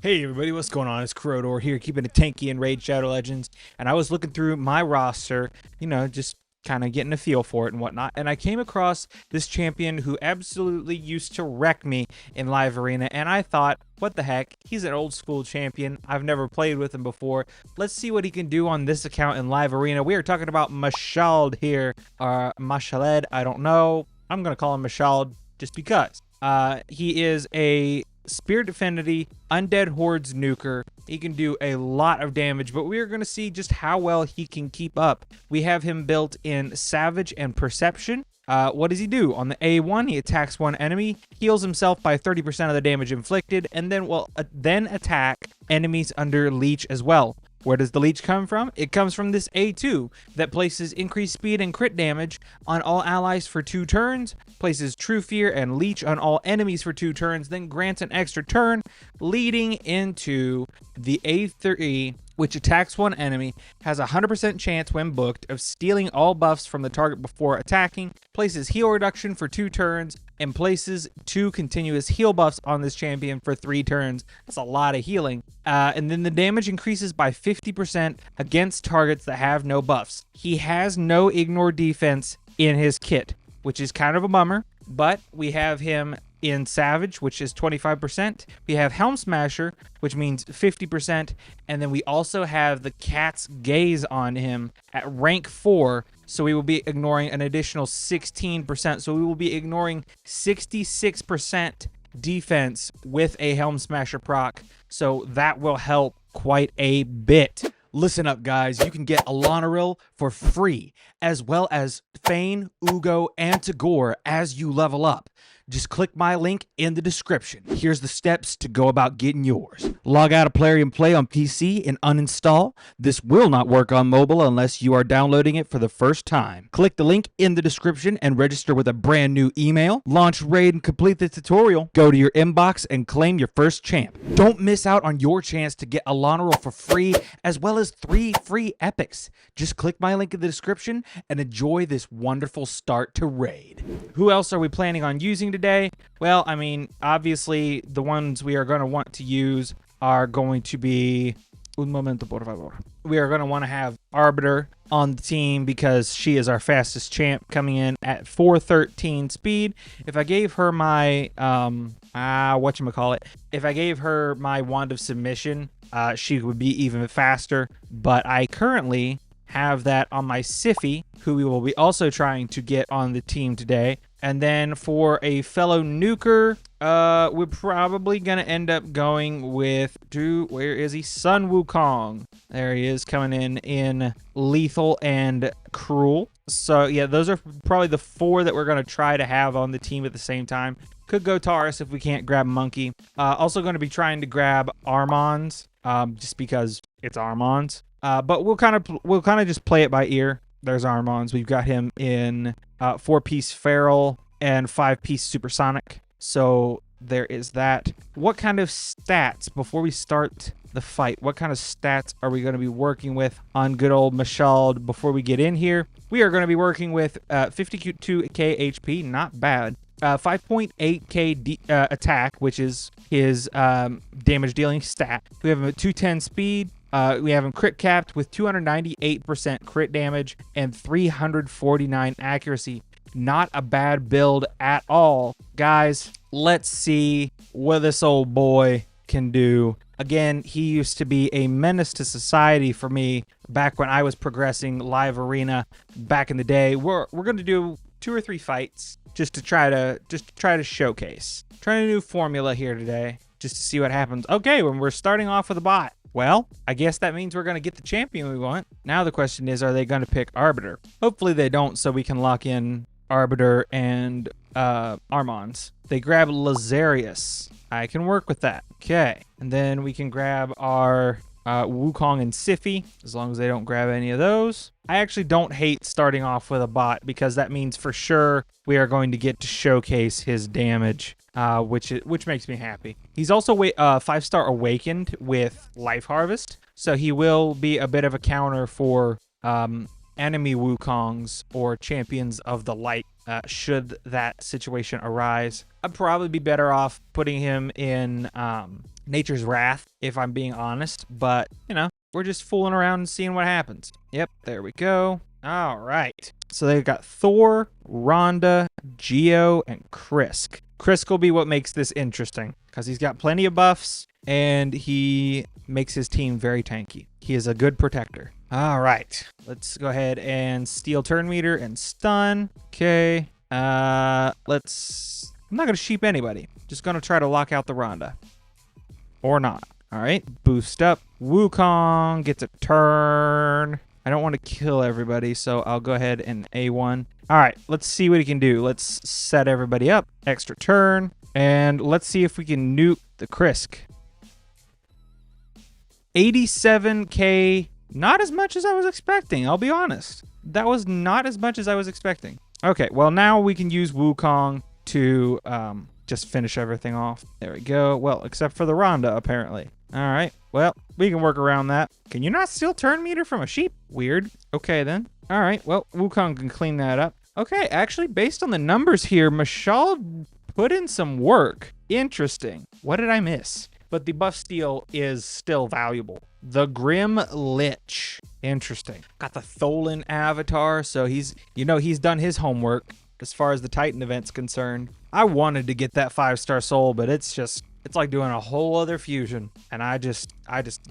Hey everybody, what's going on? It's Corrodor here, keeping it tanky in Raid Shadow Legends. And I was looking through my roster, just kind of getting a feel for it and whatnot. And I came across this champion who absolutely used to wreck me in live arena. And I thought, what the heck? He's an old school champion. I've never played with him before. Let's see what he can do on this account in live arena. We are talking about Mashald here, or Mashaled, I don't know. I'm going to call him Mashald just because. He is a Spirit Affinity, Undead Hordes nuker. He can do a lot of damage, but we are going to see just how well he can keep up. We have him built in Savage and Perception. What does he do? On the A1, he attacks one enemy, heals himself by 30% of the damage inflicted, and then will then attack enemies under Leech as well. Where does the Leech come from? It comes from this A2 that places increased speed and crit damage on all allies for 2 turns, places True Fear and Leech on all enemies for 2 turns, then grants an extra turn, leading into the A3, which attacks one enemy, has a 100% chance when booked of stealing all buffs from the target before attacking, places heal reduction for 2 turns, and places 2 continuous heal buffs on this champion for 3 turns. That's a lot of healing. And then the damage increases by 50% against targets that have no buffs. He has no ignore defense in his kit, which is kind of a bummer, but we have him in Savage, which is 25%. We have Helm Smasher, which means 50%. And then we also have the Cat's Gaze on him at rank 4. So we will be ignoring an additional 16%. So we will be ignoring 66% defense with a Helm Smasher proc. So that will help quite a bit. Listen up, guys. You can get Elenaril for free, as well as Fayne, Uugo, and Tagoar as you level up. Just click my link in the description. Here's the steps to go about getting yours. Log out of Plarium Play on PC and uninstall. This will not work on mobile unless you are downloading it for the first time. Click the link in the description and register with a brand new email. Launch Raid and complete the tutorial. Go to your inbox and claim your first champ. Don't miss out on your chance to get Elenaril for free, as well as 3 free epics. Just click my link in the description and enjoy this wonderful start to Raid. Who else are we planning on using today? Well, I mean, obviously the ones we are going to want to use are going to be un momento por favor. We are going to want to have Arbiter on the team because she is our fastest champ, coming in at 413 speed. If I gave her my if I gave her my Wand of Submission, she would be even faster, but I currently have that on my Siffy, who we will be also trying to get on the team today. And then for a fellow nuker, we're probably going to end up going with, where is he? Sun Wukong. There he is, coming in Lethal and Cruel. So yeah, those are probably the 4 that we're going to try to have on the team at the same time. Could go Taurus if we can't grab Monkey. Also going to be trying to grab Armons, just because it's Armons. But we'll kind of just play it by ear. There's Armons. We've got him in 4-piece Feral and 5-piece Supersonic. So there is that. What kind of stats, before we start the fight, what kind of stats are we going to be working with on good old Mashald before we get in here? We are going to be working with 52k HP, not bad. 5.8k attack, which is his damage dealing stat. We have him at 210 speed. We have him crit capped with 298% crit damage and 349 accuracy. Not a bad build at all. Guys, let's see what this old boy can do. Again, he used to be a menace to society for me back when I was progressing live arena back in the day. We're going to do 2 or 3 fights just to try to showcase. Trying a new formula here today just to see what happens. Okay, when we're starting off with a bot. Well, I guess that means we're going to get the champion we want. Now the question is, are they going to pick Arbiter? Hopefully they don't, so we can lock in Arbiter and Armons. They grab Lazarius. I can work with that. Okay. And then we can grab our Wukong and Siffy, as long as they don't grab any of those. I actually don't hate starting off with a bot because that means for sure we are going to get to showcase his damage, which makes me happy. He's also 5-star Awakened with Life Harvest, so he will be a bit of a counter for enemy Wukongs or champions of the light should that situation arise. I'd probably be better off putting him in Nature's Wrath, if I'm being honest. But, you know, we're just fooling around and seeing what happens. Yep, there we go. All right. So they've got Thor, Rhonda, Geo, and Krisk. Krisk will be what makes this interesting because he's got plenty of buffs and he makes his team very tanky. He is a good protector. All right. Let's go ahead and steal turn meter and stun. Okay. I'm not going to sheep anybody. Just going to try to lock out the Rhonda. Or not. All right. Boost up. Wukong gets a turn. I don't want to kill everybody, so I'll go ahead and A1. All right, let's see what he can do. Let's set everybody up. Extra turn. And let's see if we can nuke the Krisk. 87k. Not as much as I was expecting, I'll be honest. That was not as much as I was expecting. Okay, well, now we can use Wukong to just finish everything off. There we go. Well, except for the Rhonda, apparently. All right. Well, we can work around that. Can you not steal turn meter from a sheep? Weird. Okay, then. All right. Well, Wukong can clean that up. Okay, actually, based on the numbers here, Mashal put in some work. Interesting. What did I miss? But the buff steal is still valuable. The Grim Lich. Interesting. Got the Tholen avatar, so he's done his homework as far as the Titan event's concerned. I wanted to get that 5-star soul, but it's like doing a whole other fusion, and I just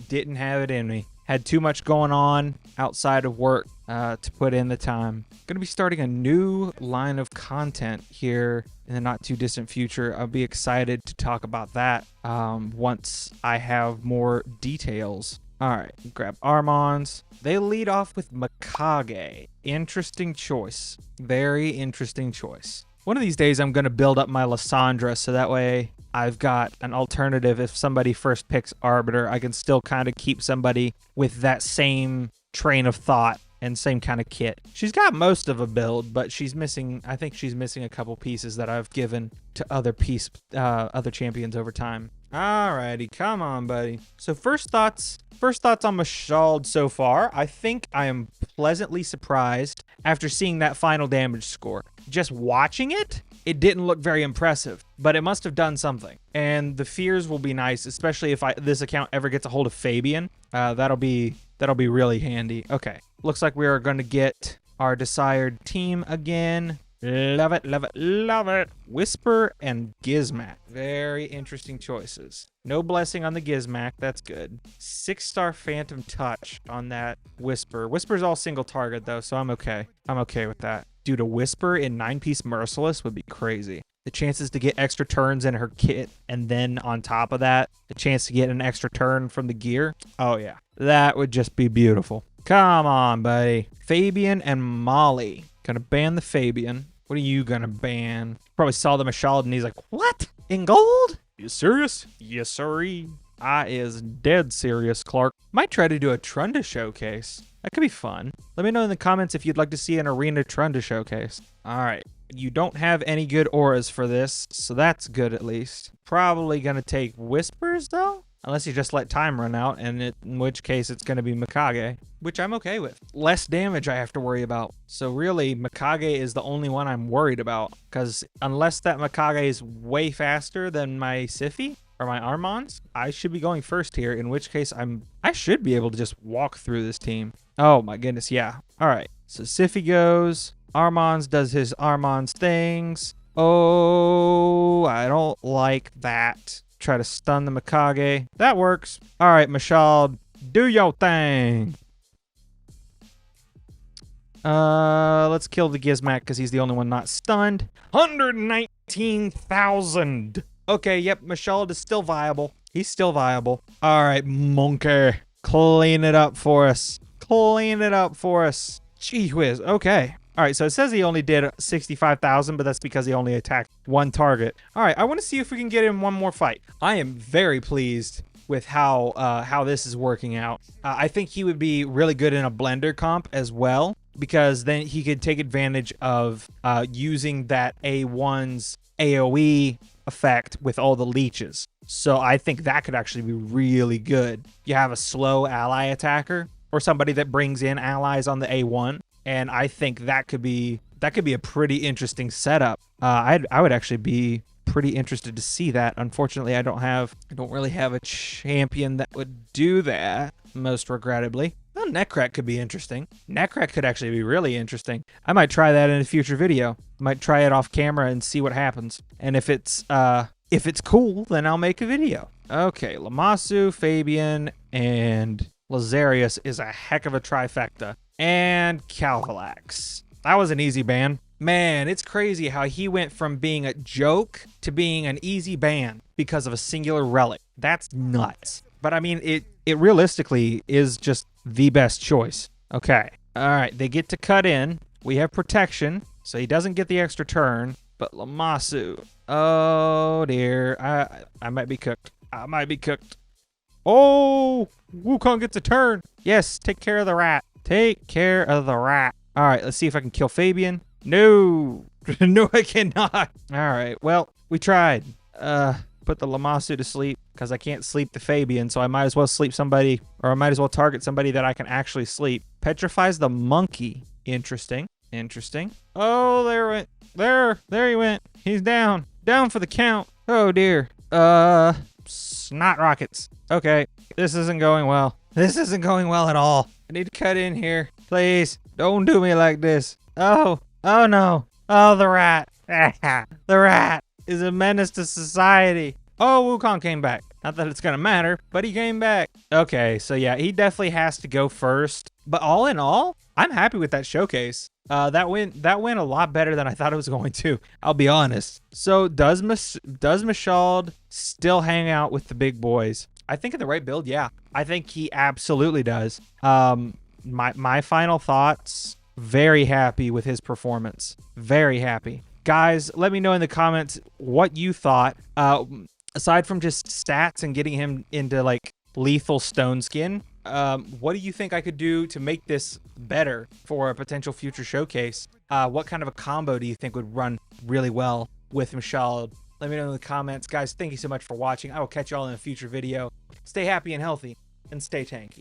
didn't have it in me. Had too much going on outside of work to put in the time. Gonna be starting a new line of content here in the not too distant future. I'll be excited to talk about that once I have more details. All right, grab Armons. They lead off with Mikage. Interesting choice. Very interesting choice. One of these days, I'm going to build up my Lysandra so that way I've got an alternative. If somebody first picks Arbiter, I can still kind of keep somebody with that same train of thought and same kind of kit. She's got most of a build, but she's missing, I think she's missing a couple pieces that I've given to other champions over time. Alrighty, come on, buddy. So first thoughts on Mashald so far. I think I am pleasantly surprised after seeing that final damage score. Just watching it, it didn't look very impressive, but it must have done something. And the fears will be nice, especially if this account ever gets a hold of Fabian. That'll be really handy. Okay, looks like we are going to get our desired team again. Love it, love it, love it. Whisper and Gizmak. Very interesting choices. No blessing on the Gizmak. That's good. 6-star Phantom Touch on that Whisper. Whisper's all single target, though, so I'm okay. I'm okay with that. Dude, a Whisper in 9-piece Merciless would be crazy. The chances to get extra turns in her kit, and then on top of that, the chance to get an extra turn from the gear. Oh, yeah. That would just be beautiful. Come on, buddy. Fabian and Molly. Gonna ban the Fabian. What are you gonna ban? Probably saw the Mashald and he's like, what? In gold? You serious? Yes, sirree. I is dead serious, Clark. Might try to do a Trunda showcase. That could be fun. Let me know in the comments if you'd like to see an arena Trunda showcase. All right. You don't have any good auras for this, so that's good at least. Probably gonna take Whispers, though? Unless you just let time run out, and in which case it's going to be Mikage, which I'm okay with. Less damage I have to worry about. So really, Mikage is the only one I'm worried about, because unless that Mikage is way faster than my Siphi or my Armons, I should be going first here, in which case I should be able to just walk through this team. Oh my goodness, yeah. All right, so Siphi goes, Armons does his Armons things. Oh, I don't like that. Try to stun the Mikage. That works. All right, Mashald, do your thing. Let's kill the Gizmak because he's the only one not stunned. 119,000. Okay, yep, Mashald is still viable. He's still viable. All right, Monkey, clean it up for us. Clean it up for us. Gee whiz. Okay. All right, so it says he only did 65,000, but that's because he only attacked one target. All right, I want to see if we can get him one more fight. I am very pleased with how this is working out. I think he would be really good in a blender comp as well, because then he could take advantage of using that A1's AoE effect with all the leeches. So I think that could actually be really good. You have a slow ally attacker or somebody that brings in allies on the A1. And I think that could be a pretty interesting setup. I would actually be pretty interested to see that. Unfortunately, I don't really have a champion that would do that, most regrettably. Well, Necrack could be interesting. Necrack could actually be really interesting. I might try that in a future video. I might try it off camera and see what happens. And if it's cool, then I'll make a video. Okay, Lammasu, Fabian, and Lazarius is a heck of a trifecta. And Calvalax. That was an easy ban. Man, it's crazy how he went from being a joke to being an easy ban because of a singular relic. That's nuts. But I mean, it realistically is just the best choice. Okay. All right, they get to cut in. We have protection, so he doesn't get the extra turn. But Lammasu, oh dear, I might be cooked. I might be cooked. Oh, Wukong gets a turn. Yes, take care of the rat. Take care of the rat. All right, let's see if I can kill Fabian. No, no, I cannot. All right, well, we tried. Put the Lammasu to sleep because I can't sleep the Fabian, so I might as well sleep somebody, or I might as well target somebody that I can actually sleep. Petrifies the monkey. Interesting. Interesting. Oh, there he went. He's down. Down for the count. Oh dear. Snot rockets. Okay, this isn't going well. This isn't going well at all. I need to cut in here. Please, don't do me like this. Oh no. Oh, the rat. The rat is a menace to society. Oh, Wukong came back. Not that it's gonna matter, but he came back. Okay, so yeah, he definitely has to go first. But all in all, I'm happy with that showcase. That went a lot better than I thought it was going to. I'll be honest. So does Mashald still hang out with the big boys? I think in the right build, yeah. I think he absolutely does. My final thoughts. Very happy with his performance. Very happy. Guys, let me know in the comments what you thought. Aside from just stats and getting him into like lethal stone skin, what do you think I could do to make this better for a potential future showcase? What kind of a combo do you think would run really well with Mashald? Let me know in the comments. Guys, thank you so much for watching. I will catch you all in a future video. Stay happy and healthy, and stay tanky.